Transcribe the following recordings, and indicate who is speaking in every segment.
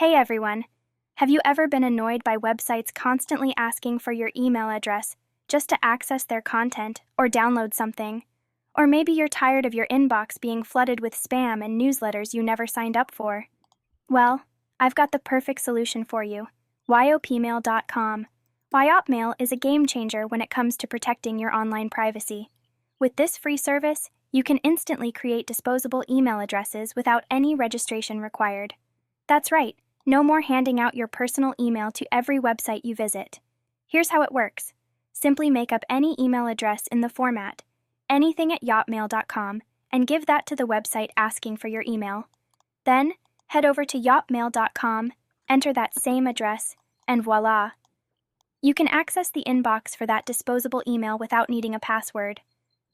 Speaker 1: Hey everyone! Have you ever been annoyed by websites constantly asking for your email address just to access their content or download something? Or maybe you're tired of your inbox being flooded with spam and newsletters you never signed up for? Well, I've got the perfect solution for you: YOPmail.com. YOPmail is a game changer when it comes to protecting your online privacy. With this free service, you can instantly create disposable email addresses without any registration required. That's right. No more handing out your personal email to every website you visit. Here's how it works. Simply make up any email address in the format, anything@yopmail.com, and give that to the website asking for your email. Then, head over to yopmail.com, enter that same address, and voila! You can access the inbox for that disposable email without needing a password.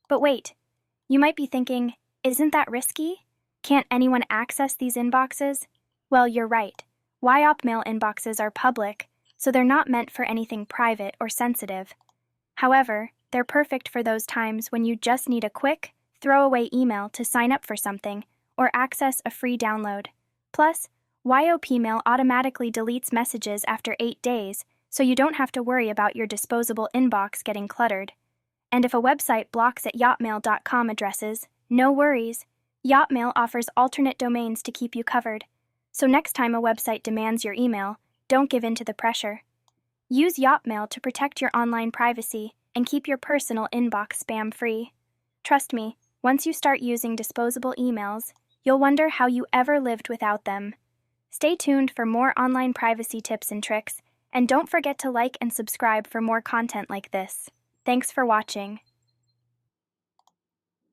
Speaker 1: But wait, you might be thinking, isn't that risky? Can't anyone access these inboxes? Well, you're right. YOPmail inboxes are public, so they're not meant for anything private or sensitive. However, they're perfect for those times when you just need a quick, throwaway email to sign up for something or access a free download. Plus, YOPmail automatically deletes messages after 8 days, so you don't have to worry about your disposable inbox getting cluttered. And if a website blocks at yopmail.com addresses, no worries. YOPmail offers alternate domains to keep you covered. So next time a website demands your email, don't give in to the pressure. Use YOPmail to protect your online privacy and keep your personal inbox spam-free. Trust me, once you start using disposable emails, you'll wonder how you ever lived without them. Stay tuned for more online privacy tips and tricks, and don't forget to like and subscribe for more content like this. Thanks for watching.